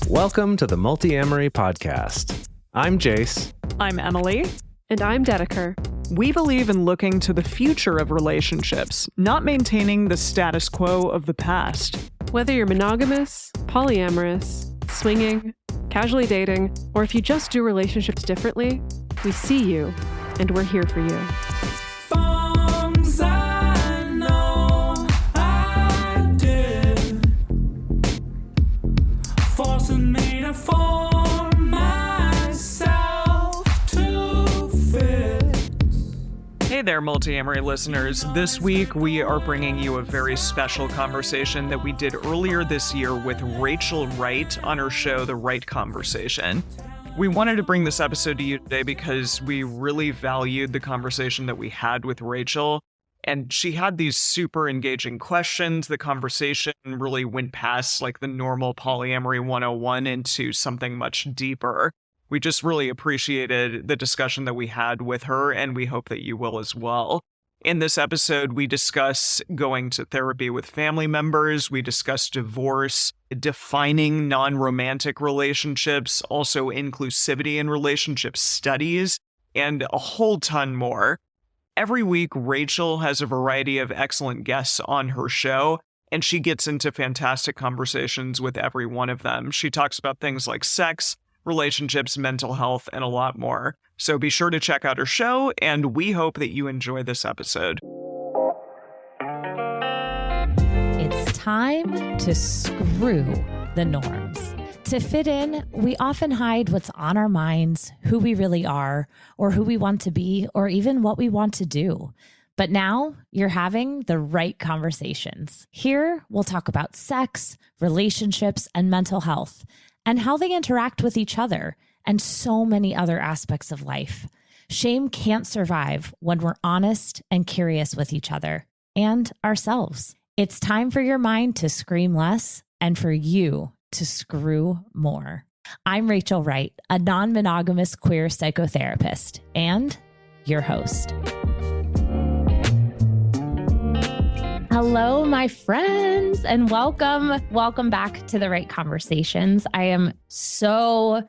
Welcome to the Multiamory podcast. I'm Jase. I'm Emily. And I'm Dedeker. We believe in looking to the future of relationships, not maintaining the status quo of the past. Whether you're monogamous, polyamorous, swinging, casually dating, or if you just do relationships differently, we see you and we're here for you. Forcing me to form myself to fit. Hey there, Multiamory listeners. This week, we are bringing you a very special conversation that we did earlier this year with Rachel Wright on her show, The Wright Conversation. We wanted to bring this episode to you today because we really valued the conversation that we had with Rachel. And she had these super engaging questions. The conversation really went past like the normal polyamory 101 into something much deeper. We just really appreciated the discussion that we had with her, and we hope that you will as well. In this episode, we discuss going to therapy with family members. We discuss divorce, defining non-romantic relationships, also inclusivity in relationship studies, and a whole ton more. Every week, Rachel has a variety of excellent guests on her show, and she gets into fantastic conversations with every one of them. She talks about things like sex, relationships, mental health, and a lot more. So be sure to check out her show, and we hope that you enjoy this episode. It's time to screw the norms. To fit in, we often hide what's on our minds, who we really are, or who we want to be, or even what we want to do. But now you're having the right conversations. Here, we'll talk about sex, relationships, and mental health, and how they interact with each other, and so many other aspects of life. Shame can't survive when we're honest and curious with each other and ourselves. It's time for your mind to scream less and for you to screw more. I'm Rachel Wright, a non-monogamous queer psychotherapist and your host. Hello, my friends, and welcome back to the Wright Conversations. I am so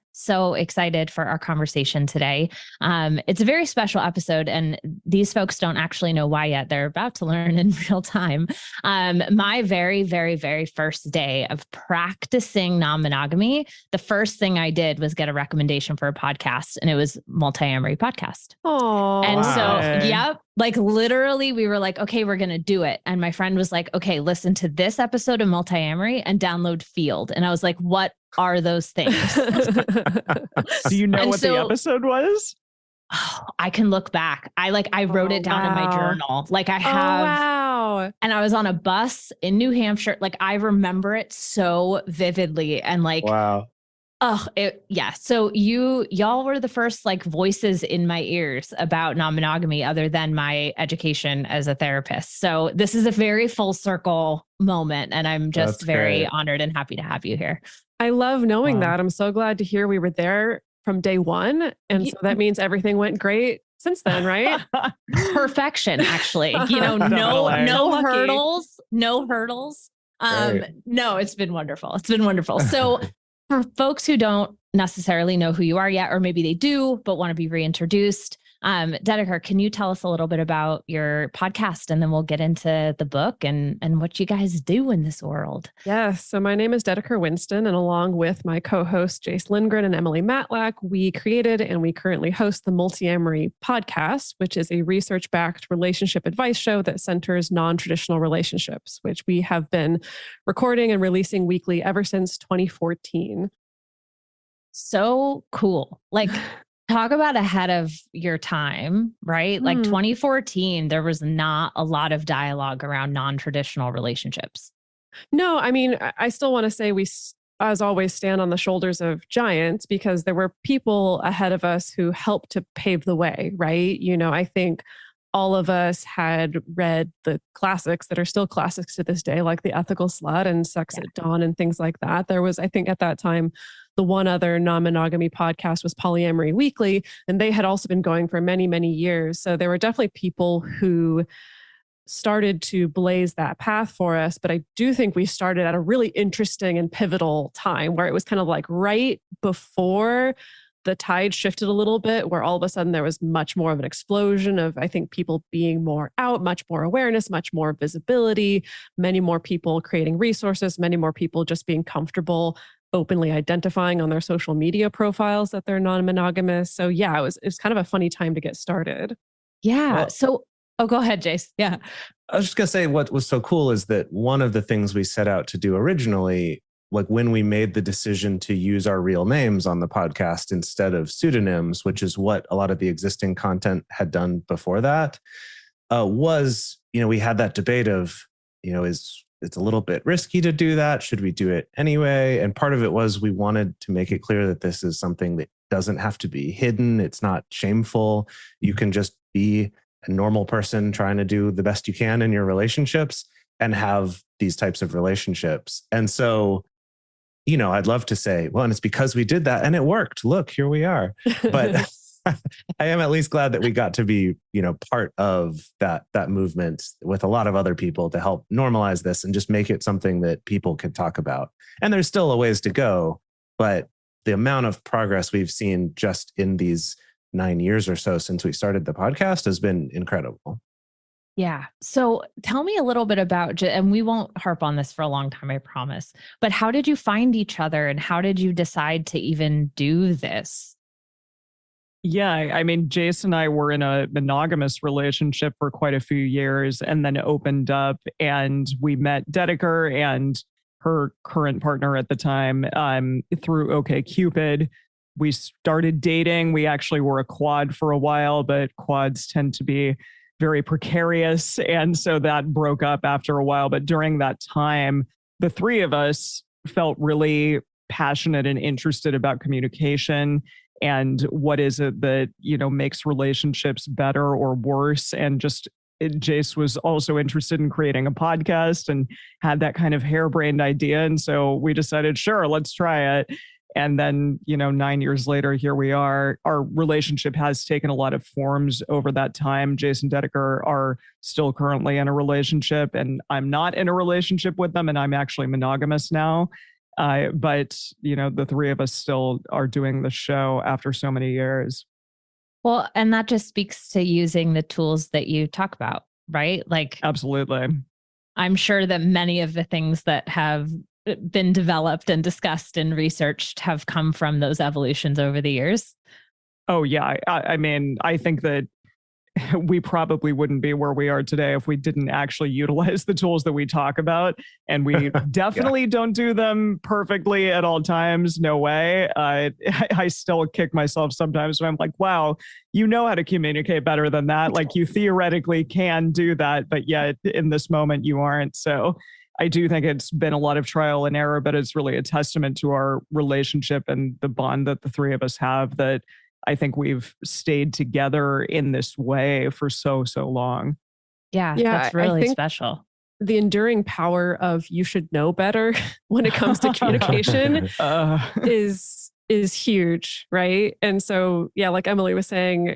excited for our conversation today. It's a very special episode, and these folks don't actually know why yet. They're about to learn in real time. My very, very, very first day of practicing non-monogamy, the first thing I did was get a recommendation for a podcast, and it was Multiamory podcast. Oh, and so, yep. Like literally we were like, okay, we're going to do it. And my friend was like, okay, listen to this episode of Multiamory and download Field. And I was like, what are those things? Do you know what the episode was? Oh, I can look back. I wrote it down in my journal. Like I have, wow. And I was on a bus in New Hampshire. Like I remember it so vividly and like, Wow. Oh, yeah. So y'all were the first like voices in my ears about non-monogamy other than my education as a therapist. So this is a very full circle moment, and I'm just very honored and happy to have you here. I love knowing that. I'm so glad to hear we were there from day one. And so that means everything went great since then, right? Perfection, actually. No hurdles, no hurdles. No, it's been wonderful. It's been wonderful. So for folks who don't necessarily know who you are yet, or maybe they do, but want to be reintroduced, Dedeker, can you tell us a little bit about your podcast, and then we'll get into the book and what you guys do in this world? Yes. So my name is Dedeker Winston, and along with my co-host Jase Lindgren and Emily Matlack, we created and we currently host the Multiamory podcast, which is a research-backed relationship advice show that centers non-traditional relationships, which we have been recording and releasing weekly ever since 2014. So cool. Like, talk about ahead of your time, right? Like 2014, there was not a lot of dialogue around non-traditional relationships. No, I mean, I still want to say we, as always, stand on the shoulders of giants because there were people ahead of us who helped to pave the way, right? You know, I think all of us had read the classics that are still classics to this day, like The Ethical Slut and Sex at Dawn and things like that. There was, I think at that time, the one other non-monogamy podcast was Polyamory Weekly, and they had also been going for many, many years. So there were definitely people who started to blaze that path for us. But I do think we started at a really interesting and pivotal time where it was kind of like right before the tide shifted a little bit, where all of a sudden there was much more of an explosion of, I think, people being more out, much more awareness, much more visibility, many more people creating resources, many more people just being comfortable openly identifying on their social media profiles that they're non-monogamous. So yeah, it was kind of a funny time to get started. Yeah. Go ahead, Jase. Yeah. I was just going to say what was so cool is that one of the things we set out to do originally, like when we made the decision to use our real names on the podcast instead of pseudonyms, which is what a lot of the existing content had done before that, was, we had that debate of, it's a little bit risky to do that. Should we do it anyway? And part of it was we wanted to make it clear that this is something that doesn't have to be hidden. It's not shameful. You can just be a normal person trying to do the best you can in your relationships and have these types of relationships. And so, I'd love to say, well, and it's because we did that and it worked. Look, here we are. But I am at least glad that we got to be, part of that movement with a lot of other people to help normalize this and just make it something that people can talk about. And there's still a ways to go, but the amount of progress we've seen just in these 9 years or so since we started the podcast has been incredible. Yeah. So tell me a little bit about, and we won't harp on this for a long time, I promise, but how did you find each other and how did you decide to even do this? Yeah, I mean, Jase and I were in a monogamous relationship for quite a few years and then opened up and we met Dedeker and her current partner at the time through OkCupid. We started dating. We actually were a quad for a while, but quads tend to be very precarious. And so that broke up after a while. But during that time, the three of us felt really passionate and interested about communication and what is it that, makes relationships better or worse. And Jase was also interested in creating a podcast and had that kind of harebrained idea. And so we decided, sure, let's try it. And then, 9 years later, here we are. Our relationship has taken a lot of forms over that time. Jase and Dedeker are still currently in a relationship, and I'm not in a relationship with them, and I'm actually monogamous now. But, the three of us still are doing the show after so many years. Well, and that just speaks to using the tools that you talk about, right? Like, absolutely. I'm sure that many of the things that have been developed and discussed and researched have come from those evolutions over the years. Oh, yeah. I mean, I think that we probably wouldn't be where we are today if we didn't actually utilize the tools that we talk about. And we definitely don't do them perfectly at all times. No way. I still kick myself sometimes when I'm like, wow, you know how to communicate better than that. Like you theoretically can do that, but yet in this moment you aren't. So I do think it's been a lot of trial and error, but it's really a testament to our relationship and the bond that the three of us have that I think we've stayed together in this way for so long. Yeah, that's really special. The enduring power of you should know better when it comes to communication is huge, right? And so, yeah, like Emily was saying,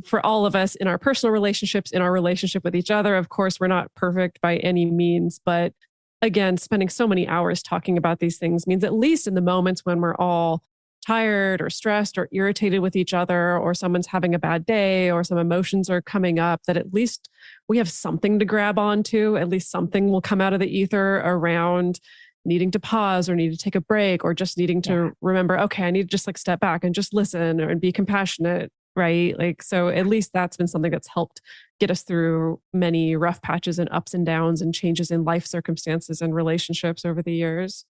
for all of us in our personal relationships, in our relationship with each other, of course, we're not perfect by any means, but again, spending so many hours talking about these things means at least in the moments when we're all tired or stressed or irritated with each other, or someone's having a bad day or some emotions are coming up, that at least we have something to grab onto. At least something will come out of the ether around needing to pause or need to take a break or just needing to remember, okay, I need to just like step back and just listen and be compassionate. Right. Like, so at least that's been something that's helped get us through many rough patches and ups and downs and changes in life circumstances and relationships over the years.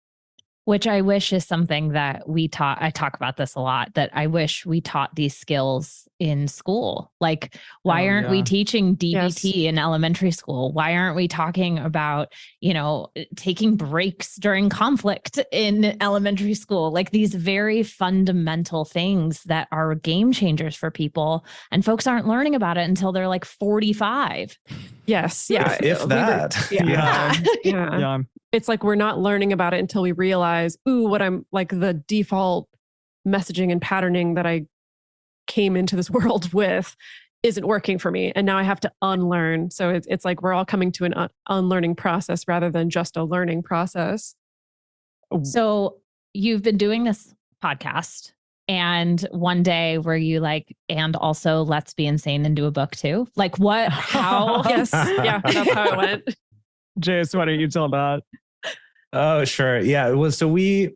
Which I wish is something that we taught. I talk about this a lot, that I wish we taught these skills in school. Like, why aren't we teaching DBT in elementary school? Why aren't we talking about, taking breaks during conflict in elementary school? Like these very fundamental things that are game changers for people. And folks aren't learning about it until they're like 45. Yes. Yeah. If that. Yeah. It's like we're not learning about it until we realize, what I'm like the default messaging and patterning that I came into this world with isn't working for me. And now I have to unlearn. So it's like we're all coming to an unlearning process rather than just a learning process. So you've been doing this podcast, and one day were you like, and also let's be insane and do a book too? Like what, how? Yes. Yeah, that's how it went. Jase, why don't you tell that? Oh, sure. Yeah, it was. So we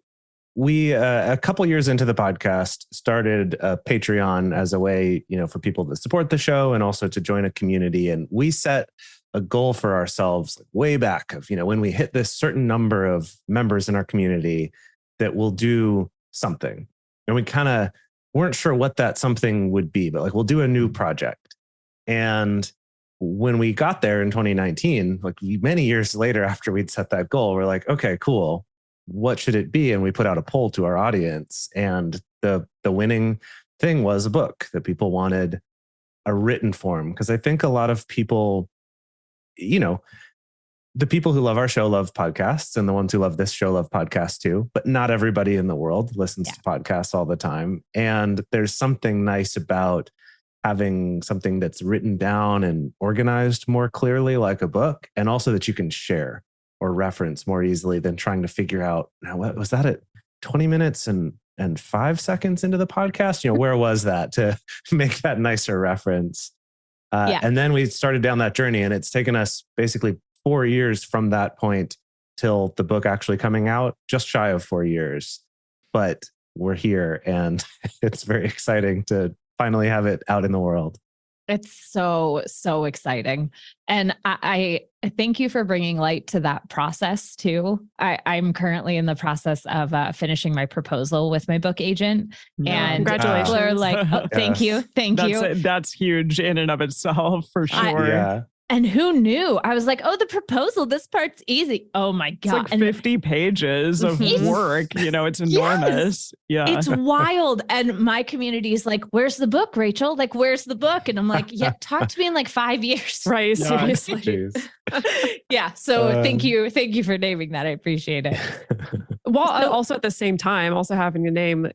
a couple years into the podcast started a Patreon as a way, for people to support the show and also to join a community. And we set a goal for ourselves way back of, when we hit this certain number of members in our community that we'll do something. And we kind of weren't sure what that something would be, but like, we'll do a new project. And when we got there in 2019, like many years later after we'd set that goal, we're like, okay, cool. What should it be? And we put out a poll to our audience, and the winning thing was a book that people wanted a written form. Because I think a lot of people, the people who love our show love podcasts, and the ones who love this show love podcasts too. But not everybody in the world listens to podcasts all the time. And there's something nice about having something that's written down and organized more clearly, like a book, and also that you can share or reference more easily than trying to figure out, now, what was that at 20 minutes and 5 seconds into the podcast? Where was that to make that nicer reference? And then we started down that journey, and it's taken us basically 4 years from that point till the book actually coming out, just shy of 4 years. But we're here, and it's very exciting to finally have it out in the world. It's so exciting. And I thank you for bringing light to that process too. I'm currently in the process of finishing my proposal with my book agent. And congratulations. people are like, oh, thank you. That's huge in and of itself, for sure. And who knew? I was like, oh, the proposal, this part's easy. Oh my God. It's like 50 pages of work. It's enormous. Yes. Yeah. It's wild. And my community is like, where's the book, Rachel? Like, where's the book? And I'm like, talk to me in like 5 years. Right. Seriously. Yeah. So thank you. Thank you for naming that. I appreciate it. Well, also at the same time, also having a name,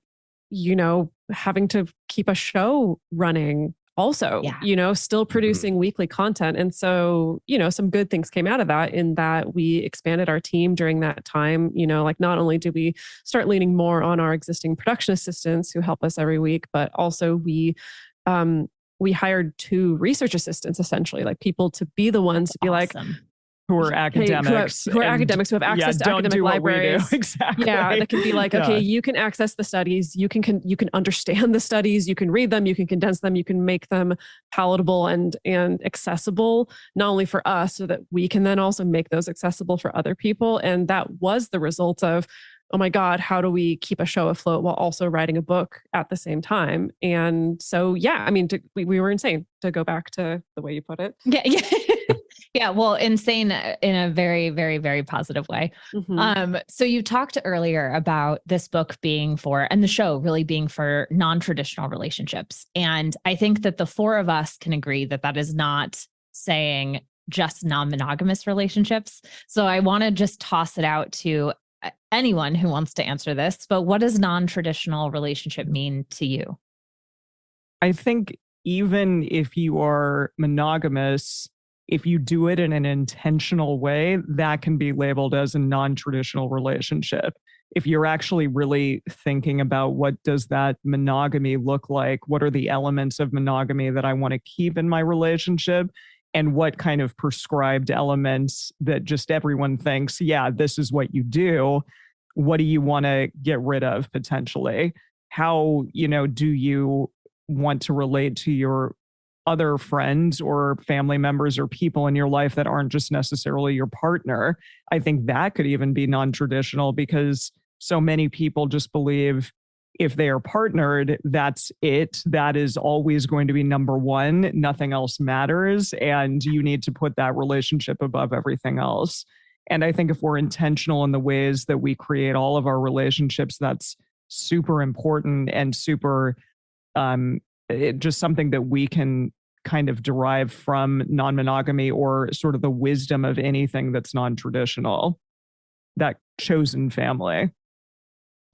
having to keep a show running. Also, still producing weekly content. And so, some good things came out of that, in that we expanded our team during that time. Like, not only did we start leaning more on our existing production assistants who help us every week, but also we hired 2 research assistants, essentially, like people to be the ones to be like, who are academics, who are academics, who have access to academic libraries. Exactly. Yeah, that can be like, okay, you can access the studies, you can understand the studies, you can read them, you can condense them, you can make them palatable and accessible, not only for us, so that we can then also make those accessible for other people. And that was the result of, oh my God, how do we keep a show afloat while also writing a book at the same time? And so, we were insane, to go back to the way you put it. Yeah. Yeah. Well, insane in a very, very, very positive way. Mm-hmm. So you talked earlier about this book being for, and the show really being for, non-traditional relationships. And I think that the 4 of us can agree that that is not saying just non-monogamous relationships. So I want to just toss it out to anyone who wants to answer this, but what does non-traditional relationship mean to you? I think even if you are monogamous, if you do it in an intentional way, that can be labeled as a non-traditional relationship. If you're actually really thinking about, what does that monogamy look like? What are the elements of monogamy that I want to keep in my relationship? And what kind of prescribed elements that just everyone thinks, this is what you do. What do you want to get rid of potentially? How, do you want to relate to your other friends or family members or people in your life that aren't just necessarily your partner? I think that could even be non-traditional, because so many people just believe if they are partnered, that's it. That is always going to be number one. Nothing else matters. And you need to put that relationship above everything else. And I think if we're intentional in the ways that we create all of our relationships, that's super important and super, just something that we can kind of derive from non-monogamy, or sort of the wisdom of anything that's non-traditional, that chosen family.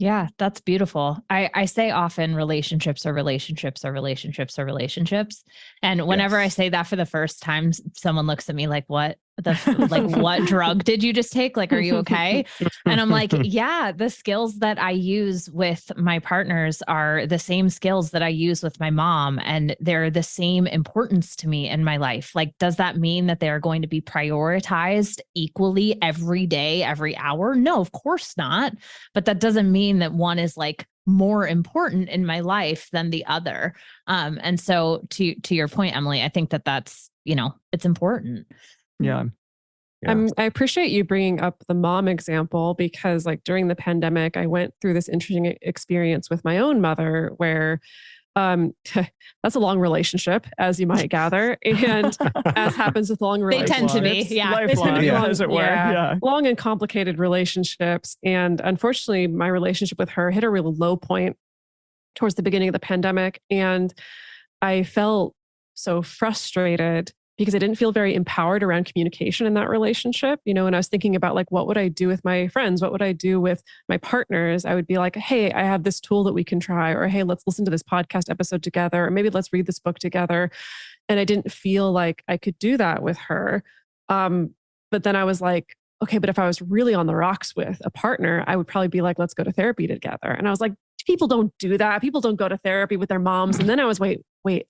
Yeah, that's beautiful. I say often relationships are relationships are relationships are relationships. And whenever I Yes. say that for the first time, someone looks at me like, what? Like, what drug did you just take? Like, are you okay? And I'm like, yeah, the skills that I use with my partners are the same skills that I use with my mom. And they're the same importance to me in my life. Like, does that mean that they're going to be prioritized equally every day, every hour? No, of course not. But that doesn't mean that one is like more important in my life than the other. And so to your point, Emily, I think that that's, it's important. Yeah. I appreciate you bringing up the mom example because like during the pandemic, I went through this interesting experience with my own mother where that's a long relationship, as you might gather. And as happens with long They relationships. tend to be, yeah. They tend to be long, as it were. Yeah. long and complicated relationships. And unfortunately, my relationship with her hit a real low point towards the beginning of the pandemic. And I felt so frustrated because I didn't feel very empowered around communication in that relationship. And I was thinking about like, what would I do with my friends? What would I do with my partners? I would be like, hey, I have this tool that we can try, or hey, let's listen to this podcast episode together, or maybe let's read this book together. And I didn't feel like I could do that with her. But then I was like, okay, but if I was really on the rocks with a partner, I would probably be like, let's go to therapy together. And I was like, people don't do that. People don't go to therapy with their moms. And then I was, wait,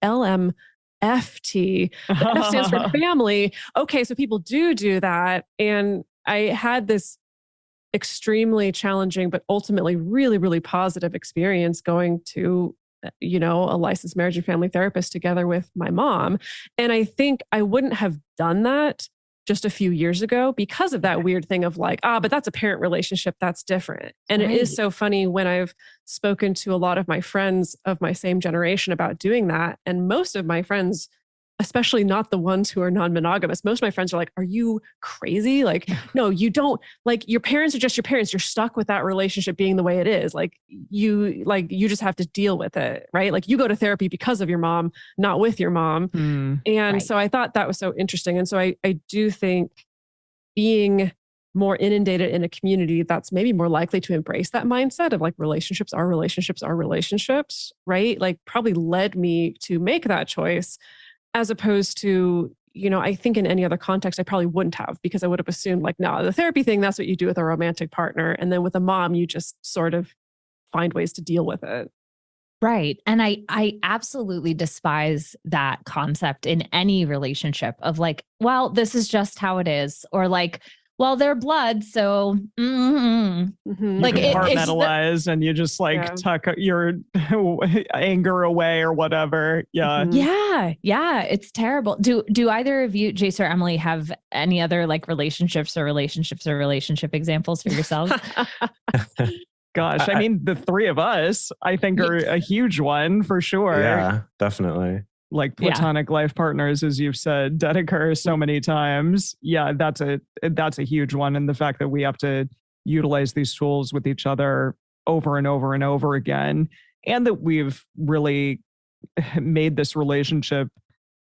LMFT. The F stands for family. Okay, so people do that. And I had this extremely challenging, but ultimately really, really positive experience going to, a licensed marriage and family therapist together with my mom. And I think I wouldn't have done that just a few years ago because of that weird thing of like, but that's a parent relationship. That's different. And It is so funny when I've spoken to a lot of my friends of my same generation about doing that. And most of my friends, especially not the ones who are non-monogamous, most of my friends are like, are you crazy? Like, no, you don't, like your parents are just your parents. You're stuck with that relationship being the way it is. Like you just have to deal with it, right? Like you go to therapy because of your mom, not with your mom. And so I thought that was so interesting. And so I do think being more inundated in a community that's maybe more likely to embrace that mindset of like relationships are relationships are relationships, right? Like probably led me to make that choice. As opposed to, I think in any other context, I probably wouldn't have because I would have assumed like, no, the therapy thing, that's what you do with a romantic partner. And then with a mom, you just sort of find ways to deal with it. Right. And I absolutely despise that concept in any relationship of like, well, this is just how it is. Or like, well, they're blood. So like compartmentalize and you just like tuck your anger away or whatever. Yeah. Yeah. It's terrible. Do either of you, Jase or Emily, have any other like relationship examples for yourselves? Gosh, I mean, the three of us, I think, are a huge one for sure. Yeah, definitely. Like platonic life partners, as you've said, Dedeker so many times. Yeah, that's a huge one. And the fact that we have to utilize these tools with each other over and over and over again. And that we've really made this relationship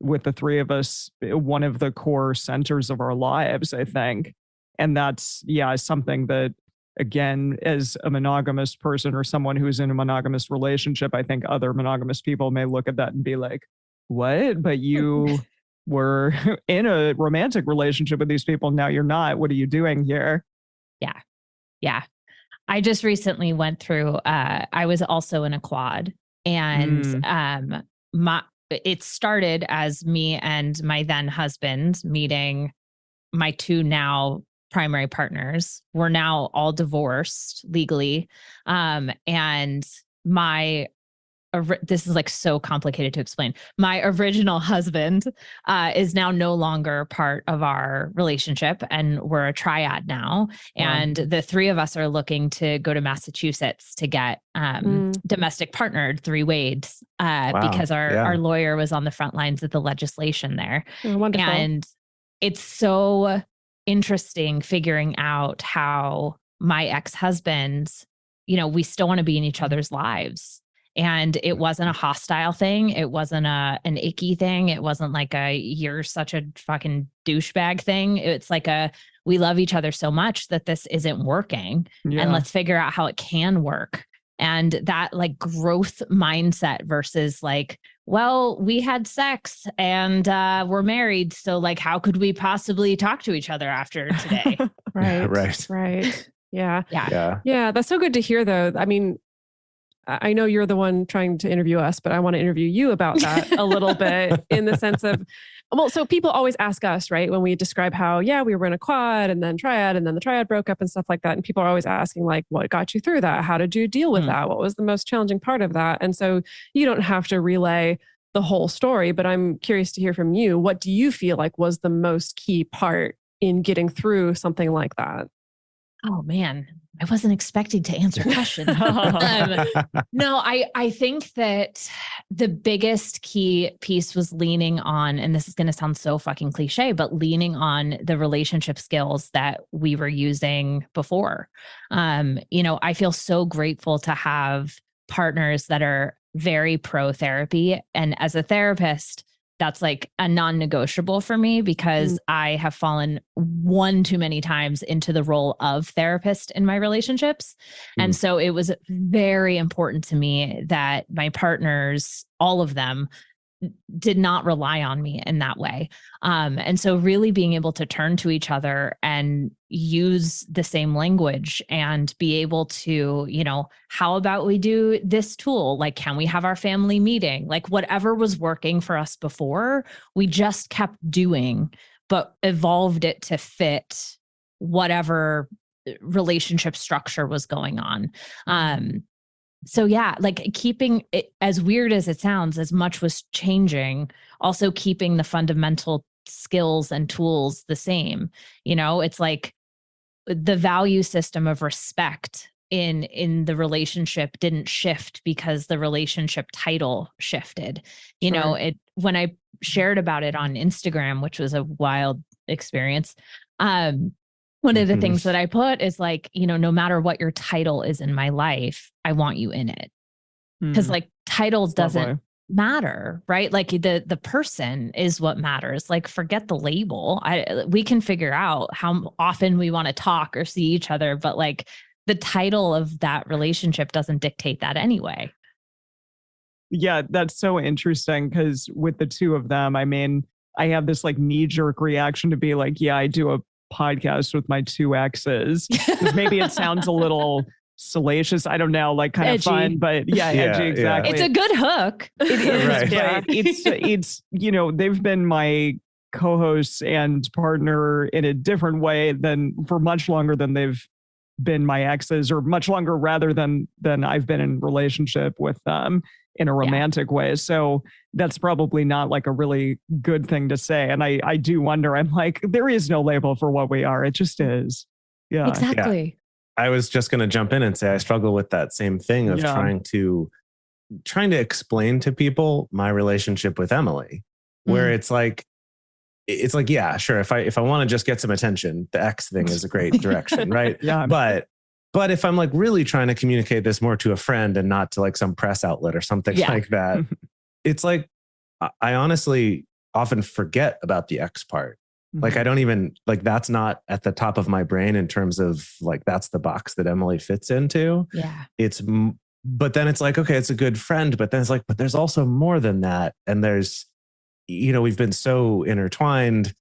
with the three of us one of the core centers of our lives, I think. And that's, something that, again, as a monogamous person or someone who's in a monogamous relationship, I think other monogamous people may look at that and be like, what? But you were in a romantic relationship with these people. Now you're not. What are you doing here? Yeah. I just recently went through, I was also in a quad and it started as me and my then husband meeting my two now primary partners. We're now all divorced legally. And this is like so complicated to explain. My original husband is now no longer part of our relationship and we're a triad now. Wow. And the three of us are looking to go to Massachusetts to get domestic partnered 3-wayed because our lawyer was on the front lines of the legislation there. Oh, wonderful. And it's so interesting figuring out how my ex-husband, we still want to be in each other's lives. And it wasn't a hostile thing. It wasn't an icky thing. It wasn't like you're such a fucking douchebag thing. It's like we love each other so much that this isn't working, and let's figure out how it can work. And that like growth mindset versus like, well, we had sex and we're married. So like, how could we possibly talk to each other after today? Right. Yeah. Yeah. That's so good to hear though. I mean, I know you're the one trying to interview us, but I want to interview you about that a little bit in the sense of, well, so people always ask us, right, when we describe how, we were in a quad and then triad and then the triad broke up and stuff like that. And people are always asking like, what got you through that? How did you deal with that? What was the most challenging part of that? And so you don't have to relay the whole story, but I'm curious to hear from you. What do you feel like was the most key part in getting through something like that? Oh man, I wasn't expecting to answer a question. No, I think that the biggest key piece was leaning on, and this is going to sound so fucking cliche, but leaning on the relationship skills that we were using before. I feel so grateful to have partners that are very pro therapy. And as a therapist, that's like a non-negotiable for me because I have fallen one too many times into the role of therapist in my relationships. And so it was very important to me that my partners, all of them, did not rely on me in that way. And so really being able to turn to each other and use the same language and be able to, how about we do this tool? Like, can we have our family meeting? Like whatever was working for us before, we just kept doing, but evolved it to fit whatever relationship structure was going on. So yeah, like keeping it, as weird as it sounds, as much was changing, also keeping the fundamental skills and tools the same. It's like the value system of respect in the relationship didn't shift because the relationship title shifted. When I shared about it on Instagram, which was a wild experience, one of the things that I put is like, no matter what your title is in my life, I want you in it. Because like titles doesn't matter, right? Like the person is what matters. Like forget the label. We can figure out how often we want to talk or see each other, but like the title of that relationship doesn't dictate that anyway. Yeah, that's so interesting because with the two of them, I mean, I have this like knee-jerk reaction to be like, I do a podcast with my two exes. Maybe it sounds a little salacious. I don't know, like kind of fun, but edgy, exactly. It's a good hook. It is, Right. but it's they've been my co-hosts and partner in a different way for much longer than they've been my exes, or much longer rather than I've been in relationship with them in a romantic way. So that's probably not like a really good thing to say. And I do wonder, I'm like, there is no label for what we are. It just is. Yeah. Exactly. Yeah. I was just going to jump in and say, I struggle with that same thing of trying to explain to people my relationship with Emily, where it's like, yeah, sure. If I want to just get some attention, the X thing is a great direction. Right. Yeah. But if I'm like really trying to communicate this more to a friend and not to like some press outlet or something like that, it's like, I honestly often forget about the X part. Like, I don't even like, that's not at the top of my brain in terms of like, that's the box that Emily fits into. Yeah. But then it's like, okay, it's a good friend, but then it's like, but there's also more than that. And there's, we've been so intertwined,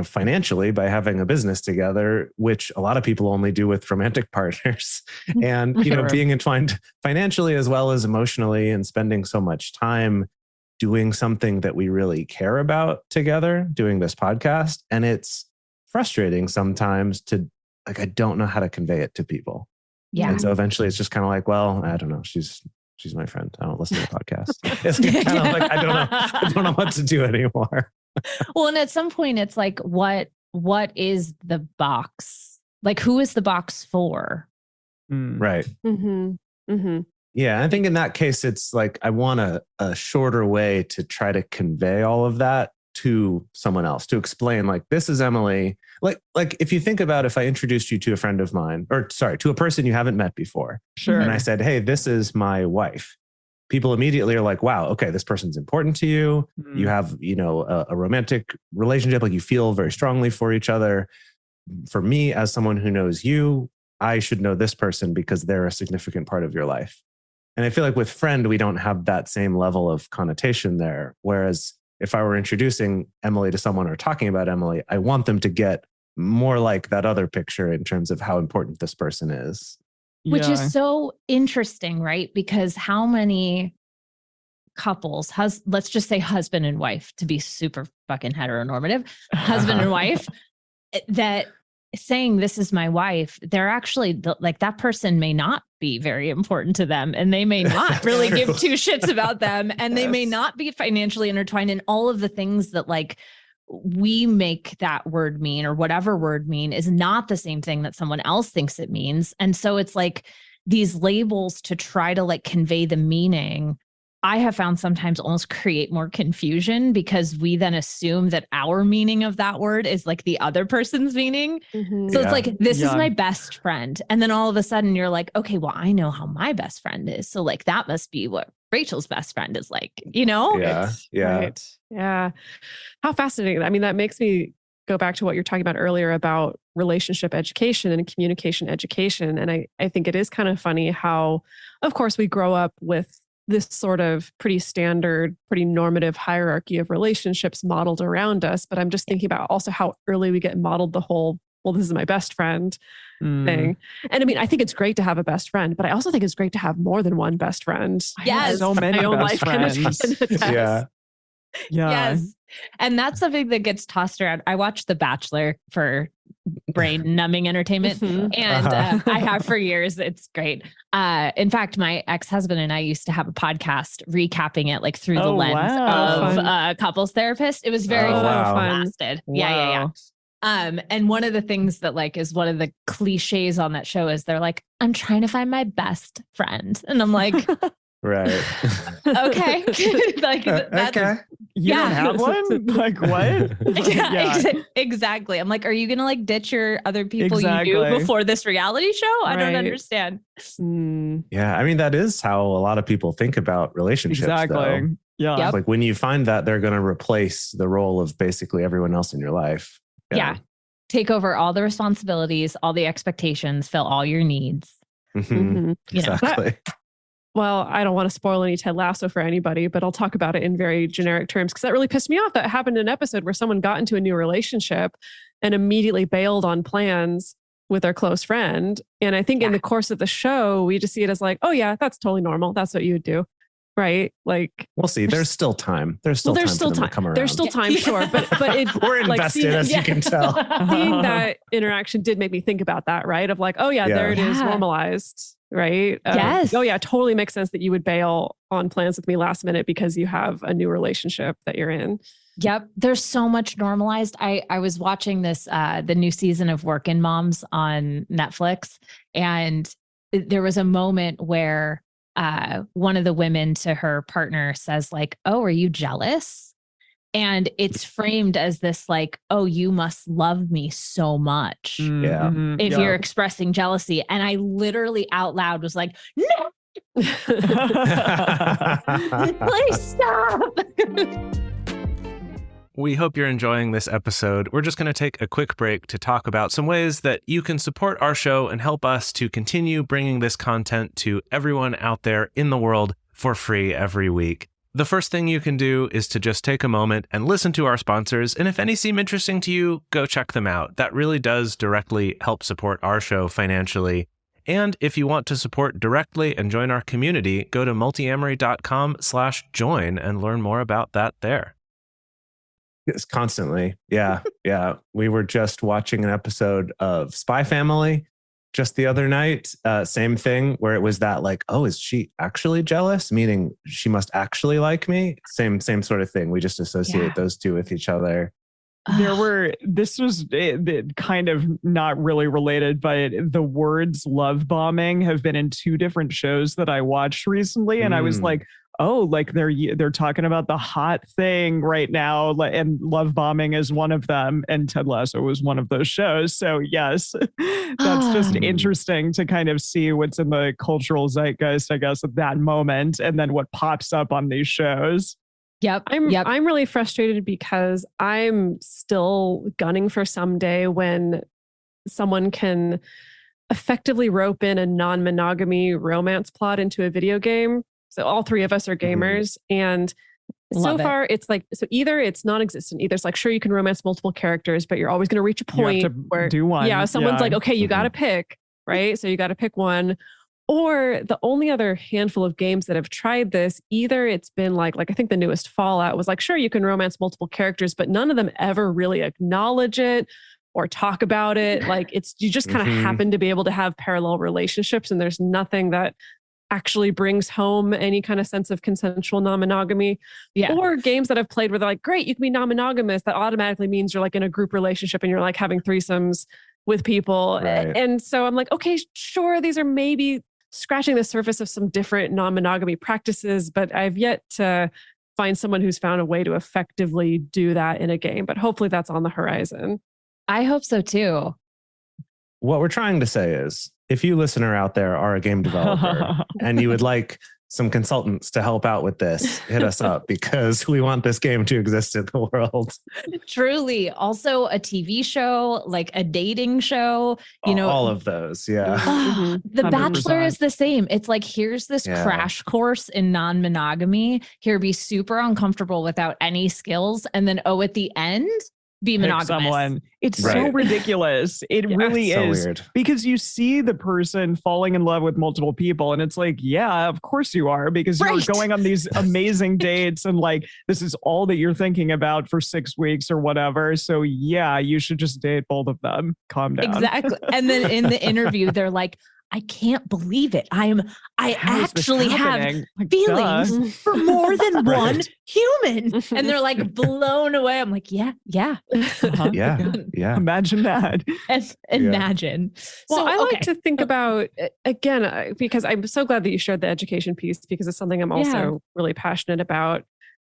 financially by having a business together, which a lot of people only do with romantic partners, and, being entwined financially as well as emotionally and spending so much time doing something that we really care about together, doing this podcast. And it's frustrating sometimes to like, I don't know how to convey it to people. Yeah. And so eventually it's just kind of like, well, I don't know. She's my friend. I don't listen to the podcast. It's kind of like, I don't know what to do anymore. Well, and at some point it's like, what is the box? Like, who is the box for? Right. Mm-hmm. Yeah. I think in that case, it's like, I want a shorter way to try to convey all of that to someone else, to explain like, this is Emily. Like if you think about, if I introduced you to a friend of mine, or sorry, to a person you haven't met before. Sure. And I said, hey, this is my wife. People immediately are like, wow, okay, this person's important to you. You have, a romantic relationship, like you feel very strongly for each other. for me, as someone who knows you, I should know this person because they're a significant part of your life. And I feel like with friend, we don't have that same level of connotation there. Whereas if I were introducing Emily to someone or talking about Emily, I want them to get more like that other picture in terms of how important this person is. Which is so interesting, right? Because how many couples, let's just say husband and wife, to be super fucking heteronormative, husband and wife, that saying this is my wife, they're actually like, that person may not be very important to them, and they may not really give two shits about them, and they may not be financially intertwined in all of the things that like we make that word mean, or whatever word mean is not the same thing that someone else thinks it means. And so it's like these labels to try to like convey the meaning, I have found sometimes almost create more confusion, because we then assume that our meaning of that word is like the other person's meaning. Mm-hmm. So it's like, this is my best friend. And then all of a sudden you're like, okay, well, I know how my best friend is. So like, that must be what Rachel's best friend is like, you know? Yeah. Right. Yeah. How fascinating. I mean, that makes me go back to what you're talking about earlier about relationship education and communication education. And I think it is kind of funny how, of course, we grow up with this sort of pretty standard, pretty normative hierarchy of relationships modeled around us. But I'm just thinking about also how early we get modeled the whole, well, this is my best friend thing. And I mean, I think it's great to have a best friend, but I also think it's great to have more than one best friend. Yes. So many best friends. Yeah. Yes. And that's something that gets tossed around. I watched The Bachelor for brain numbing entertainment. And I have for years. It's great. In fact, my ex-husband and I used to have a podcast recapping it like through the lens of a couples therapist. It was very fun. Yeah. And one of the things that like is one of the cliches on that show is they're like, I'm trying to find my best friend. And I'm like, right. Okay. Like that's, okay. You don't have one? Like what? Exactly. I'm like, are you going to like ditch your other people you knew before this reality show? I don't understand. Yeah. I mean, that is how a lot of people think about relationships. Exactly. Though. Yeah. Yep. Like when you find that, they're going to replace the role of basically everyone else in your life. Yeah. Take over all the responsibilities, all the expectations, fill all your needs. Exactly. Well, I don't want to spoil any Ted Lasso for anybody, but I'll talk about it in very generic terms because that really pissed me off. That happened in an episode where someone got into a new relationship and immediately bailed on plans with their close friend. And I think in the course of the show, we just see it as like, oh yeah, that's totally normal. That's what you would do. Right? Like we'll see. There's still time. There's still time. To come around. There's still time, sure. But we're invested, as you can tell. Seeing that interaction did make me think about that, right? Of like, oh yeah, there it is, normalized, right? Yes. Oh yeah, totally makes sense that you would bail on plans with me last minute because you have a new relationship that you're in. Yep. There's so much normalized. I was watching this, the new season of Workin' Moms on Netflix. And there was a moment where one of the women to her partner says like, oh, are you jealous? And it's framed as this like, oh, you must love me so much if you're expressing jealousy. And I literally out loud was like, no, please stop. We hope you're enjoying this episode. We're just going to take a quick break to talk about some ways that you can support our show and help us to continue bringing this content to everyone out there in the world for free every week. The first thing you can do is to just take a moment and listen to our sponsors. And if any seem interesting to you, go check them out. That really does directly help support our show financially. And if you want to support directly and join our community, go to multiamory.com/join and learn more about that there. It's constantly. Yeah. We were just watching an episode of Spy Family just the other night. Same thing where it was that like, oh, is she actually jealous? Meaning she must actually like me. Same sort of thing. We just associate those two with each other. This was kind of not really related, but the words love bombing have been in two different shows that I watched recently. And I was like, oh, like they're talking about the hot thing right now, and love bombing is one of them, and Ted Lasso was one of those shows. So yes, that's just interesting to kind of see what's in the cultural zeitgeist, I guess, at that moment, and then what pops up on these shows. Yep. I'm really frustrated because I'm still gunning for someday when someone can effectively rope in a non-monogamy romance plot into a video game. So all three of us are gamers, and Love so far it's like, so either it's non-existent, either it's like, sure, you can romance multiple characters, but you're always going to reach a point where do one. someone's like, okay, you got to pick, right? So you got to pick one. Or the only other handful of games that have tried this, either it's been like I think the newest Fallout was like, sure, you can romance multiple characters, but none of them ever really acknowledge it or talk about it. Like you just kind of happen to be able to have parallel relationships, and there's nothing that actually brings home any kind of sense of consensual non-monogamy. Or games that I've played where they're like, great, you can be non-monogamous. That automatically means you're like in a group relationship and you're like having threesomes with people. Right. And so I'm like, okay, sure, these are maybe scratching the surface of some different non-monogamy practices, but I've yet to find someone who's found a way to effectively do that in a game. But hopefully that's on the horizon. I hope so too. What we're trying to say is, if you listener out there are a game developer and you would like some consultants to help out with this, hit us up, because we want this game to exist in the world. Truly. Also a TV show, like a dating show, all of those. Yeah. The 100%. Bachelor is the same. It's like, here's this crash course in non-monogamy. Here, be super uncomfortable without any skills. And then, at the end, be monogamous. Someone. It's so ridiculous. It really so is. Weird. Because you see the person falling in love with multiple people, and it's like, yeah, of course you are, because you're going on these amazing dates, and like, this is all that you're thinking about for 6 weeks or whatever. So yeah, you should just date both of them. Calm down. Exactly. And then in the interview, they're like, I can't believe it. I actually have feelings for more than one human. And they're like blown away. I'm like, yeah. Imagine that. Imagine. Well, so, I like to think about, again, because I'm so glad that you shared the education piece, because it's something I'm also really passionate about.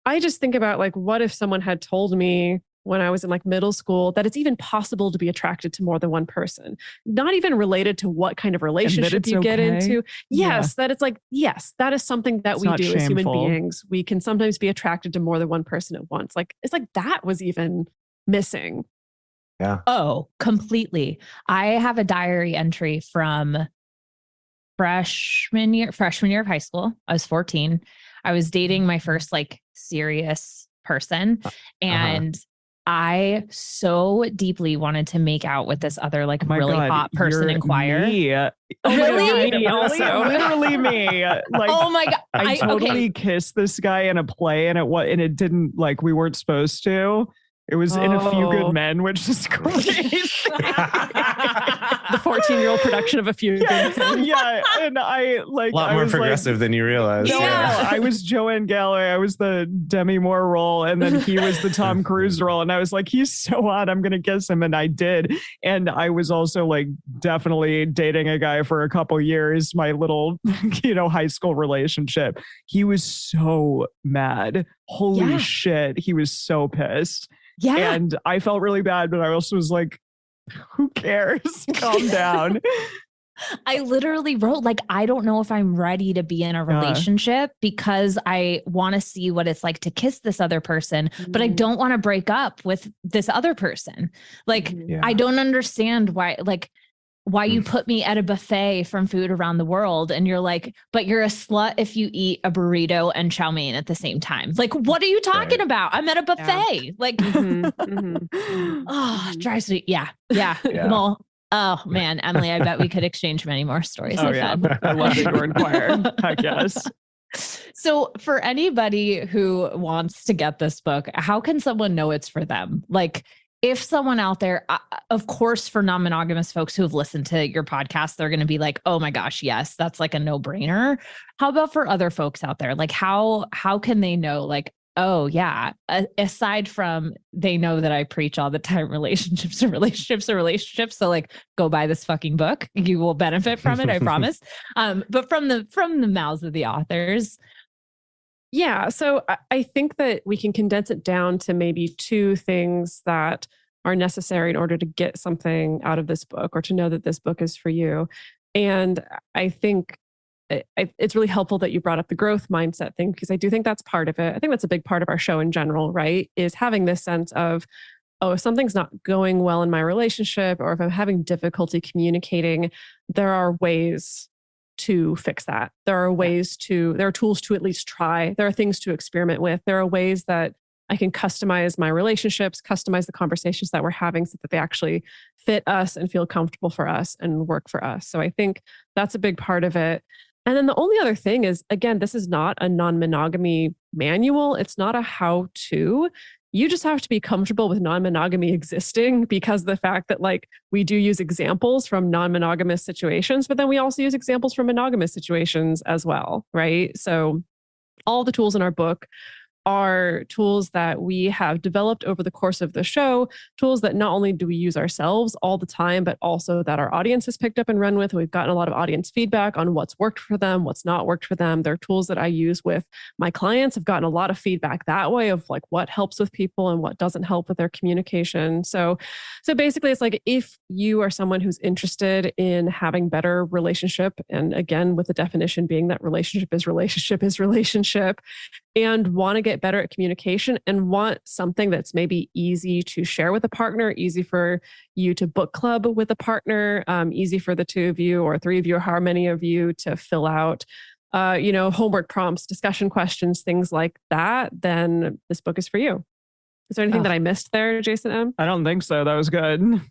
I just think about like, what if someone had told me when I was in like middle school that it's even possible to be attracted to more than one person, not even related to what kind of relationship you get into. Yes, that it's like, yes, that is something that we do as human beings. We can sometimes be attracted to more than one person at once. Like, it's like that was even missing. Yeah. Oh, completely. I have a diary entry from freshman year of high school. I was 14. I was dating my first like serious person, and I so deeply wanted to make out with this other like really hot person in choir. Really? Also, literally me. Like, oh my God. I totally kissed this guy in a play, and it didn't, like, we weren't supposed to. It was in A Few Good Men, which is crazy. The 14-year-old production of A Few Good Men. Yeah. And I like... A lot more progressive than you realize. No, I was Joanne Galloway. I was the Demi Moore role. And then he was the Tom Cruise role. And I was like, he's so hot, I'm going to kiss him. And I did. And I was also like definitely dating a guy for a couple years, my little, high school relationship. He was so mad. Holy shit. He was so pissed. Yeah. And I felt really bad, but I also was like, who cares? Calm down. I literally wrote, like, I don't know if I'm ready to be in a relationship because I want to see what it's like to kiss this other person, but I don't want to break up with this other person. Like, I don't understand why you put me at a buffet from Food Around the World, and you're like, but you're a slut if you eat a burrito and chow mein at the same time. Like, what are you talking about? I'm at a buffet. Yeah. Like, oh, drives me. Yeah. Well, oh man, Emily, I bet we could exchange many more stories. Oh yeah, I love that you're inquired, I guess. So for anybody who wants to get this book, how can someone know it's for them? Like, if someone out there, of course, for non-monogamous folks who have listened to your podcast, they're going to be like, oh my gosh, yes, that's like a no-brainer. How about for other folks out there? Like, how can they know, like, oh yeah, aside from they know that I preach all the time, relationships. So like, go buy this fucking book. You will benefit from it. I promise. But from the mouths of the authors. Yeah. So I think that we can condense it down to maybe 2 things that are necessary in order to get something out of this book, or to know that this book is for you. And I think it's really helpful that you brought up the growth mindset thing, because I do think that's part of it. I think that's a big part of our show in general, right? Is having this sense of, oh, if something's not going well in my relationship, or if I'm having difficulty communicating, there are ways to fix that. There are tools to at least try. There are things to experiment with. There are ways that I can customize my relationships, customize the conversations that we're having so that they actually fit us and feel comfortable for us and work for us. So I think that's a big part of it. And then the only other thing is, again, this is not a non-monogamy manual. It's not a how-to. You just have to be comfortable with non-monogamy existing, because the fact that like we do use examples from non-monogamous situations, but then we also use examples from monogamous situations as well, right? So all the tools in our book are tools that we have developed over the course of the show, tools that not only do we use ourselves all the time, but also that our audience has picked up and run with. We've gotten a lot of audience feedback on what's worked for them, what's not worked for them. They're tools that I use with my clients. I've gotten a lot of feedback that way of like what helps with people and what doesn't help with their communication. So basically it's like, if you are someone who's interested in having better relationship, and again, with the definition being that relationship is relationship, and want to get better at communication and want something that's maybe easy to share with a partner, easy for you to book club with a partner, easy for the two of you or three of you or however many of you to fill out, homework prompts, discussion questions, things like that, then this book is for you. Is there anything that I missed there, Jason M? I don't think so. That was good.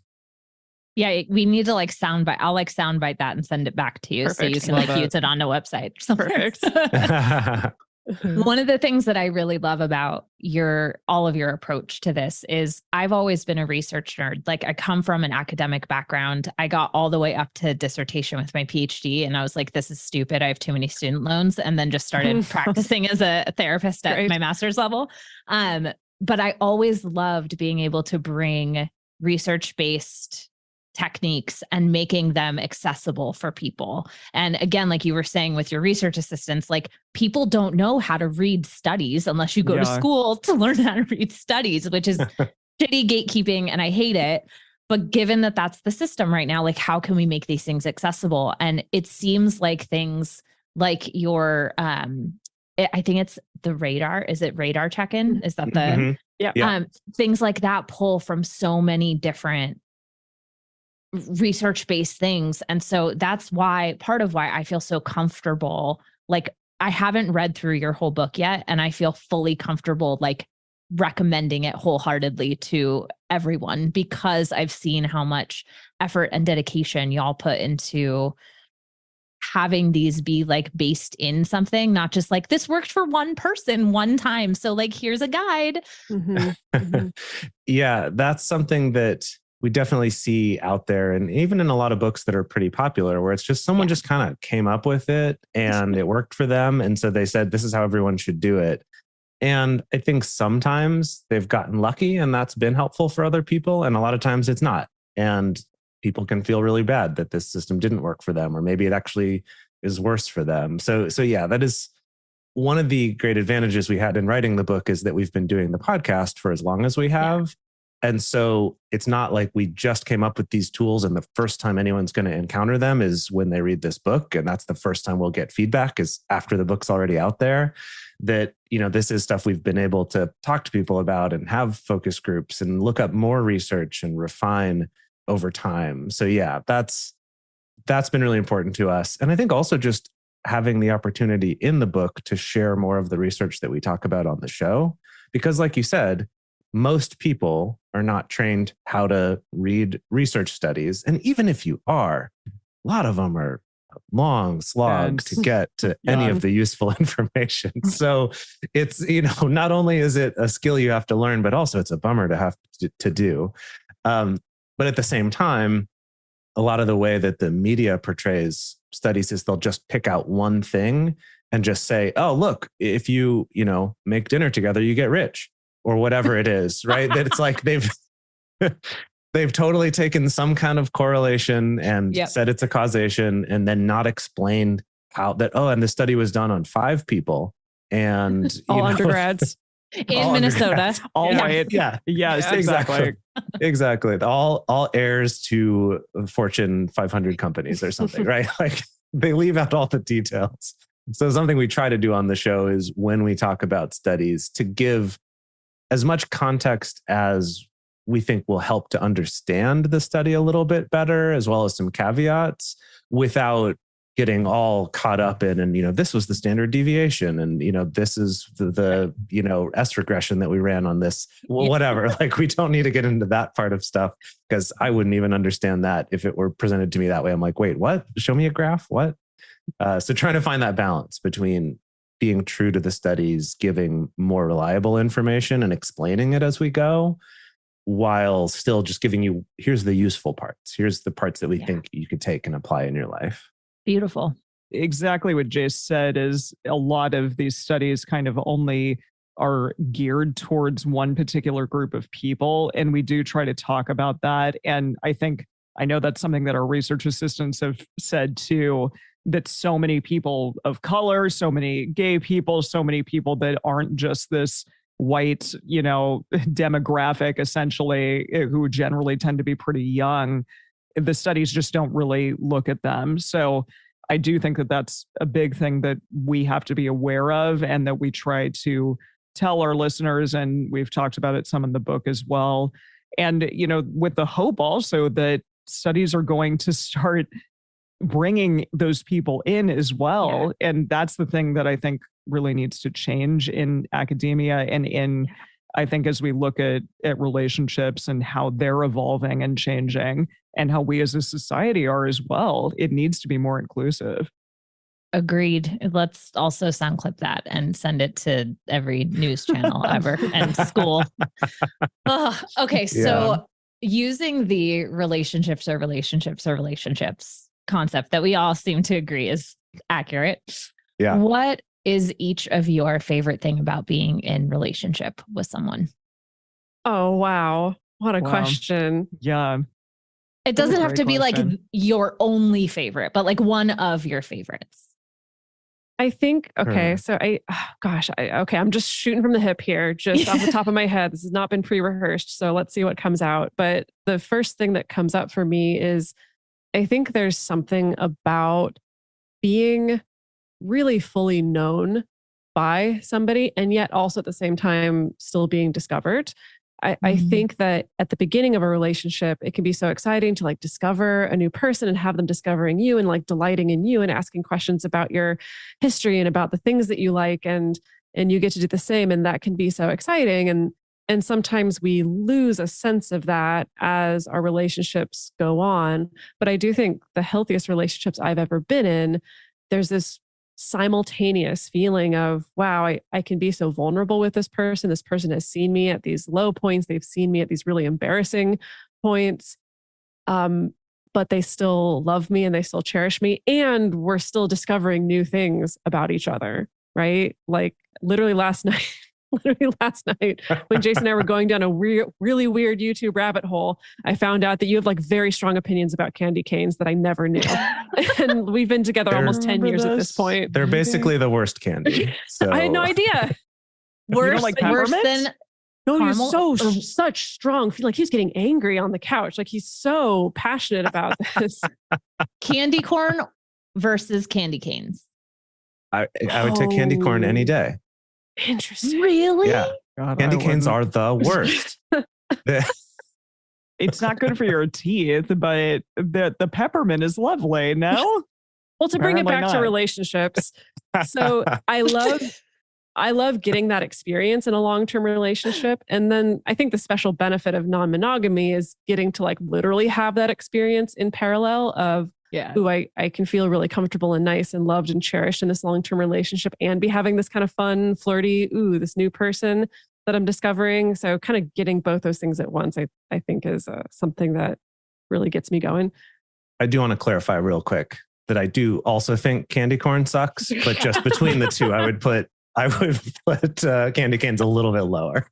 Yeah, we need to like soundbite. I'll like soundbite that and send it back to you. Perfect. So you can like use it on the website or something. Perfect. One of the things that I really love about all of your approach to this is I've always been a research nerd. Like I come from an academic background. I got all the way up to dissertation with my PhD and I was like, this is stupid. I have too many student loans, and then just started practicing as a therapist at my master's level. But I always loved being able to bring research-based techniques and making them accessible for people. And again, like you were saying with your research assistants, like people don't know how to read studies unless you go to school to learn how to read studies, which is shitty gatekeeping. And I hate it. But given that that's the system right now, like how can we make these things accessible? And it seems like things like your, I think it's the radar. Is it radar check-in? Is that the, things like that pull from so many different research-based things. And so that's part of why I feel so comfortable. Like I haven't read through your whole book yet, and I feel fully comfortable like recommending it wholeheartedly to everyone, because I've seen how much effort and dedication y'all put into having these be like based in something, not just like this worked for one person one time, so like here's a guide. Yeah, that's something that we definitely see out there, and even in a lot of books that are pretty popular, where it's just someone just kind of came up with it and it worked for them. And so they said, this is how everyone should do it. And I think sometimes they've gotten lucky and that's been helpful for other people. And a lot of times it's not. And people can feel really bad that this system didn't work for them, or maybe it actually is worse for them. So yeah, that is one of the great advantages we had in writing the book, is that we've been doing the podcast for as long as we have. And so it's not like we just came up with these tools and the first time anyone's going to encounter them is when they read this book. And that's the first time we'll get feedback, is after the book's already out there. That, this is stuff we've been able to talk to people about and have focus groups and look up more research and refine over time. So yeah, that's been really important to us. And I think also just having the opportunity in the book to share more of the research that we talk about on the show, because like you said, most people are not trained how to read research studies. And even if you are, a lot of them are a long slog to get to any of the useful information. So it's, not only is it a skill you have to learn, but also it's a bummer to have to do. But at the same time, a lot of the way that the media portrays studies is they'll just pick out one thing and just say, oh, look, if you, make dinner together, you get rich. Or whatever it is, right? That it's like they've totally taken some kind of correlation and said it's a causation, and then not explained how that, and the study was done on 5 people and all undergrads in Minnesota. All white. Yeah. Yes, exactly. Exactly. All heirs to Fortune 500 companies or something, right? Like they leave out all the details. So something we try to do on the show is when we talk about studies to give as much context as we think will help to understand the study a little bit better, as well as some caveats, without getting all caught up in, and, this was the standard deviation. And, this is the S regression that we ran on this, whatever. Like, we don't need to get into that part of stuff, because I wouldn't even understand that if it were presented to me that way. I'm like, wait, what? Show me a graph. What? So trying to find that balance between being true to the studies, giving more reliable information and explaining it as we go, while still just giving you, here's the useful parts. Here's the parts that we think you could take and apply in your life. Beautiful. Exactly what Jase said is a lot of these studies kind of only are geared towards one particular group of people. And we do try to talk about that. And I know that's something that our research assistants have said too, that so many people of color, so many gay people, so many people that aren't just this white, demographic, essentially, who generally tend to be pretty young, the studies just don't really look at them. So I do think that that's a big thing that we have to be aware of, and that we try to tell our listeners. And we've talked about it some in the book as well. And, with the hope also that studies are going to start bringing those people in as well. Yeah. And that's the thing that I think really needs to change in academia, and I think as we look at relationships and how they're evolving and changing, and how we as a society are as well, it needs to be more inclusive. Agreed. Let's also sound clip that and send it to every news channel ever and school. Okay. So using the relationships concept that we all seem to agree is accurate. Yeah. What is each of your favorite thing about being in relationship with someone? Oh, wow. What a question. Yeah. It doesn't have to be like your only favorite, but like one of your favorites. I think, okay, so I'm just shooting from the hip here, just off the top of my head. This has not been pre-rehearsed, so let's see what comes out. But the first thing that comes up for me is, I think there's something about being really fully known by somebody, and yet also at the same time still being discovered. I think that at the beginning of a relationship, it can be so exciting to like discover a new person and have them discovering you and like delighting in you and asking questions about your history and about the things that you like, and you get to do the same. And that can be so exciting. And sometimes we lose a sense of that as our relationships go on. But I do think the healthiest relationships I've ever been in, there's this simultaneous feeling of, wow, I can be so vulnerable with this person. This person has seen me at these low points. They've seen me at these really embarrassing points. But they still love me and they still cherish me. And we're still discovering new things about each other, right? Like literally last night, when Jase and I were going down a really weird YouTube rabbit hole, I found out that you have like very strong opinions about candy canes that I never knew. And we've been together almost 10 years at this point. They're basically the worst candy. So. I had no idea. Worse than no, he's such strong. Feel like he's getting angry on the couch. Like he's so passionate about this. Candy corn versus candy canes. I would take candy corn any day. Interesting. Really? Yeah. God, candy canes are the worst. It's not good for your teeth, but the peppermint is lovely. No? Well, to bring it back to relationships. So I love getting that experience in a long-term relationship. And then I think the special benefit of non-monogamy is getting to like literally have that experience in parallel of who I can feel really comfortable and nice and loved and cherished in this long-term relationship, and be having this kind of fun, flirty, this new person that I'm discovering. So kind of getting both those things at once, I think is something that really gets me going. I do want to clarify real quick that I do also think candy corn sucks, but just between the two, I would put candy canes a little bit lower.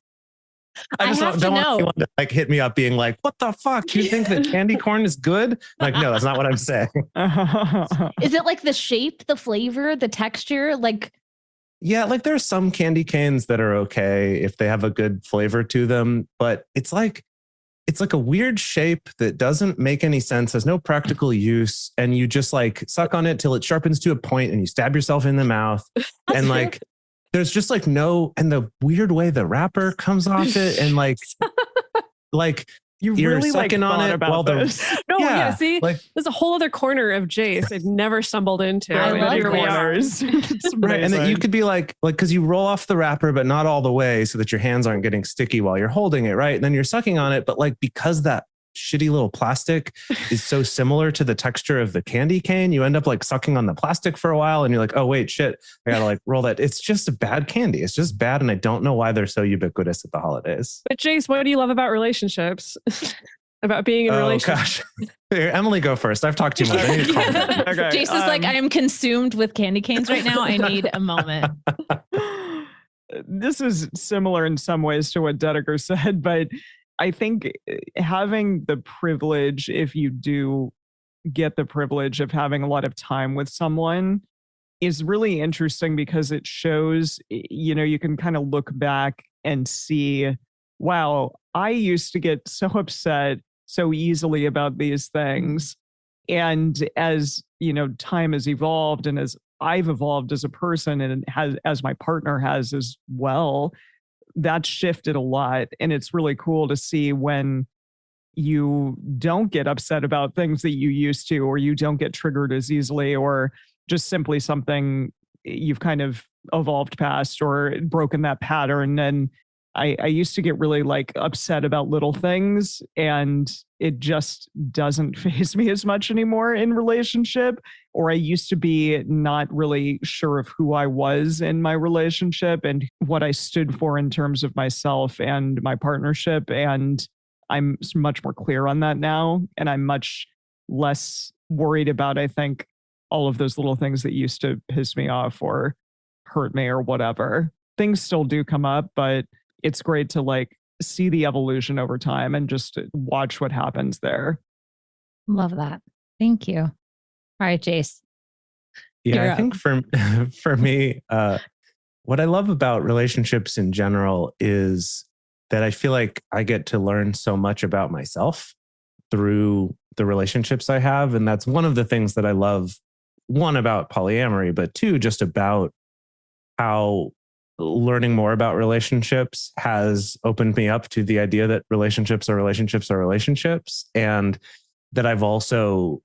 I just don't want anyone to like hit me up being like, what the fuck? You think that candy corn is good? Like, no, that's not what I'm saying. Is it like the shape, the flavor, the texture? Like, yeah, like there's some candy canes that are okay if they have a good flavor to them, but it's like a weird shape that doesn't make any sense, has no practical use, and you just like suck on it till it sharpens to a point and you stab yourself in the mouth. And like there's just like and the weird way the wrapper comes off it, and like like You you're really sucking on thought it about while this. No, yeah, see, like there's a whole other corner of Jase I'd never stumbled into. I And love here we this. are. It's right, and that you amazing. could be like because you roll off the wrapper, but not all the way, so that your hands aren't getting sticky while you're holding it, right? And then you're sucking on it, but like because that shitty little plastic is so similar to the texture of the candy cane, you end up like sucking on the plastic for a while, and you're like, oh wait, shit, I gotta like roll that. It's just a bad candy. It's just bad, and I don't know why they're so ubiquitous at the holidays. But Jase, what do you love about relationships? About being in a Oh relationship? gosh, Here, Emily, go first. I've talked too much. I need to calm down. Okay, Jase is like, I am consumed with candy canes right now. I need a moment. This is similar in some ways to what Dedeker said, but I think having the privilege, if you do get the privilege of having a lot of time with someone, is really interesting because it shows, you can kind of look back and see, wow, I used to get so upset so easily about these things. And as, time has evolved and as I've evolved as a person and as my partner has as well, that's shifted a lot. And it's really cool to see when you don't get upset about things that you used to, or you don't get triggered as easily, or just simply something you've kind of evolved past or broken that pattern. And I used to get really like upset about little things, and it just doesn't faze me as much anymore in relationship. Or I used to be not really sure of who I was in my relationship and what I stood for in terms of myself and my partnership. And I'm much more clear on that now. And I'm much less worried about, I think, all of those little things that used to piss me off or hurt me or whatever. Things still do come up, but it's great to like see the evolution over time and just watch what happens there. Love that. Thank you. All right, Jase. Yeah, You're I think for me, what I love about relationships in general is that I feel like I get to learn so much about myself through the relationships I have. And that's one of the things that I love, one, about polyamory, but two, just about how learning more about relationships has opened me up to the idea that relationships are relationships are relationships. And that I've also,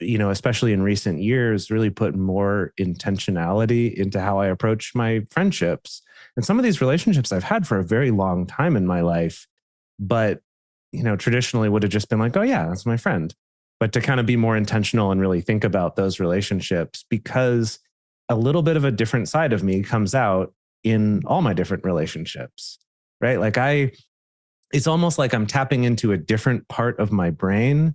especially in recent years, really put more intentionality into how I approach my friendships. And some of these relationships I've had for a very long time in my life, but, traditionally would have just been like, oh yeah, that's my friend. But to kind of be more intentional and really think about those relationships, because a little bit of a different side of me comes out in all my different relationships, right? Like it's almost like I'm tapping into a different part of my brain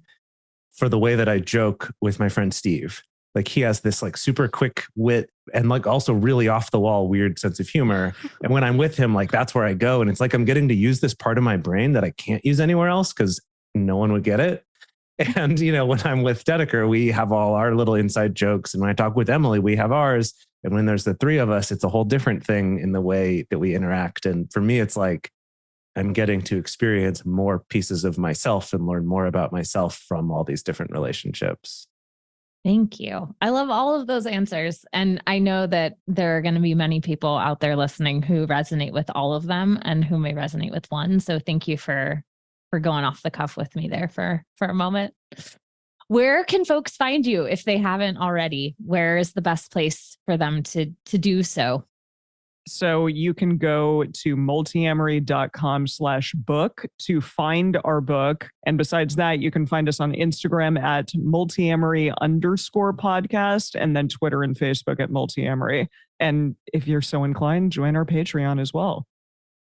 for the way that I joke with my friend Steve. Like he has this like super quick wit and like also really off the wall, weird sense of humor. And when I'm with him, like that's where I go. And it's like, I'm getting to use this part of my brain that I can't use anywhere else because no one would get it. And, when I'm with Dedeker, we have all our little inside jokes. And when I talk with Emily, we have ours. And when there's the three of us, it's a whole different thing in the way that we interact. And for me, it's like I'm getting to experience more pieces of myself and learn more about myself from all these different relationships. Thank you. I love all of those answers. And I know that there are going to be many people out there listening who resonate with all of them and who may resonate with one. So thank you for going off the cuff with me there for a moment. Where can folks find you if they haven't already? Where is the best place for them to do so? So you can go to multiamory.com/book to find our book. And besides that, you can find us on Instagram at multiamory_podcast and then Twitter and Facebook at Multiamory. And if you're so inclined, join our Patreon as well.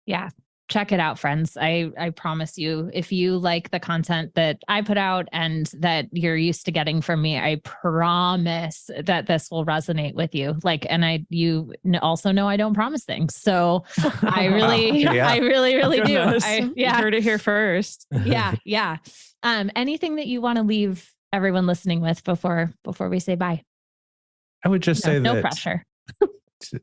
Yeah. Check it out, friends. I promise you, if you like the content that I put out and that you're used to getting from me, I promise that this will resonate with you. You also know I don't promise things. So I really, Yeah. I really do. You heard it here first. Yeah. Anything that you want to leave everyone listening with before we say bye? I would just say no that pressure.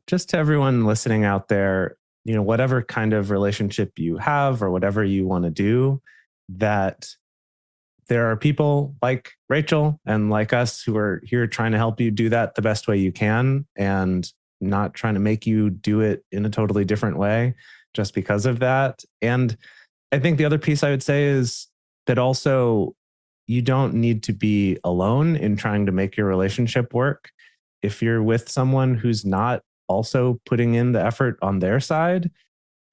Just to everyone listening out there, whatever kind of relationship you have or whatever you want to do, that there are people like Rachel and like us who are here trying to help you do that the best way you can and not trying to make you do it in a totally different way just because of that. And I think the other piece I would say is that also you don't need to be alone in trying to make your relationship work. If you're with someone who's not also putting in the effort on their side,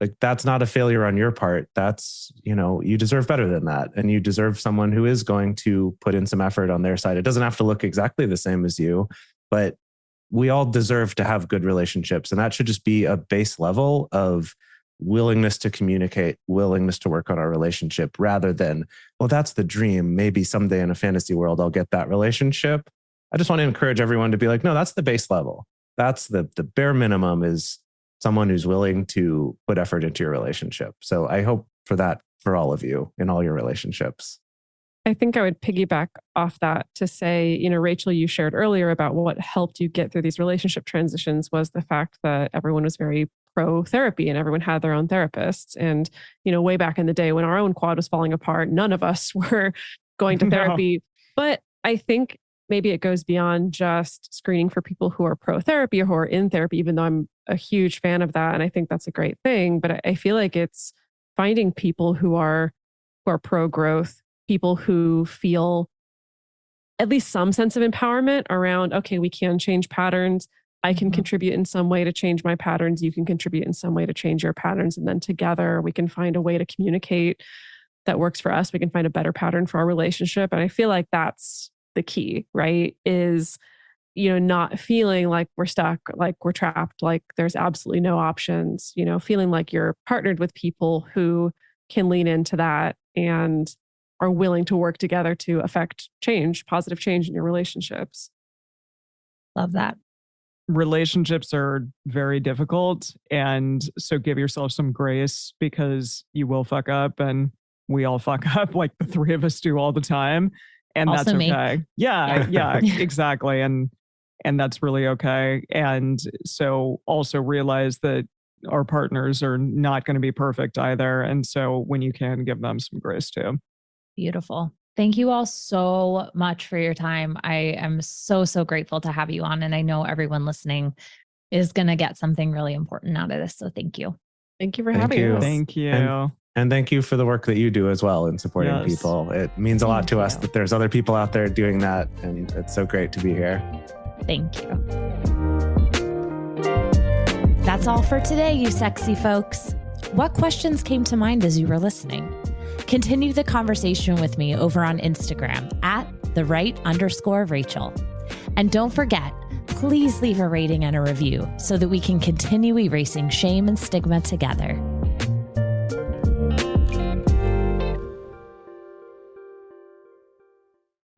like that's not a failure on your part. That's, you deserve better than that. And you deserve someone who is going to put in some effort on their side. It doesn't have to look exactly the same as you, but we all deserve to have good relationships. And that should just be a base level of willingness to communicate, willingness to work on our relationship rather than, well, that's the dream. Maybe someday in a fantasy world, I'll get that relationship. I just want to encourage everyone to be like, no, that's the base level. That's the bare minimum is someone who's willing to put effort into your relationship. So I hope for that for all of you in all your relationships. I think I would piggyback off that to say, Rachel, you shared earlier about what helped you get through these relationship transitions was the fact that everyone was very pro therapy and everyone had their own therapists. And, way back in the day when our own quad was falling apart, none of us were going to therapy. But I think maybe it goes beyond just screening for people who are pro therapy or who are in therapy, even though I'm a huge fan of that. And I think that's a great thing. But I feel like it's finding people who are pro growth, people who feel at least some sense of empowerment around, okay, we can change patterns. I can contribute in some way to change my patterns. You can contribute in some way to change your patterns. And then together we can find a way to communicate that works for us. We can find a better pattern for our relationship. And I feel like that's the key, right? Is, not feeling like we're stuck, like we're trapped, like there's absolutely no options, feeling like you're partnered with people who can lean into that and are willing to work together to affect change, positive change in your relationships. Love that. Relationships are very difficult. And so give yourself some grace because you will fuck up and we all fuck up like the three of us do all the time. And Also that's me. okay. Yeah, exactly. And that's really okay. And so also realize that our partners are not going to be perfect either. And so when you can, give them some grace too. Beautiful. Thank you all so much for your time. I am so, so grateful to have you on. And I know everyone listening is going to get something really important out of this. So thank you. Thank you for having us. Thank you. And thank you for the work that you do as well in supporting people. It means a lot to us that there's other people out there doing that. And it's so great to be here. Thank you. That's all for today, you sexy folks. What questions came to mind as you were listening? Continue the conversation with me over on Instagram at @the_Rachel. And don't forget, please leave a rating and a review so that we can continue erasing shame and stigma together.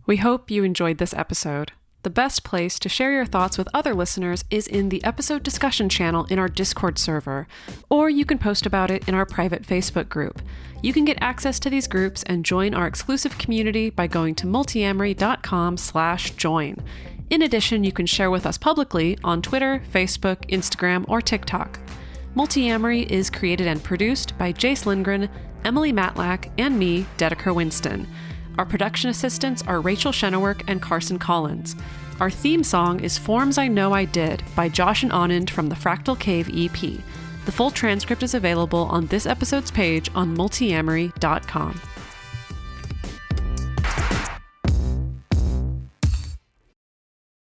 We hope you enjoyed this episode. The best place to share your thoughts with other listeners is in the episode discussion channel in our Discord server, or you can post about it in our private Facebook group. You can get access to these groups and join our exclusive community by going to multiamory.com/join. In addition, you can share with us publicly on Twitter, Facebook, Instagram, or TikTok. Multiamory is created and produced by Jase Lindgren, Emily Matlack, and me, Dedeker Winston. Our production assistants are Rachel Shennewerk and Carson Collins. Our theme song is Forms I Know I Did by Josh and Anand from the Fractal Cave EP. The full transcript is available on this episode's page on multiamory.com.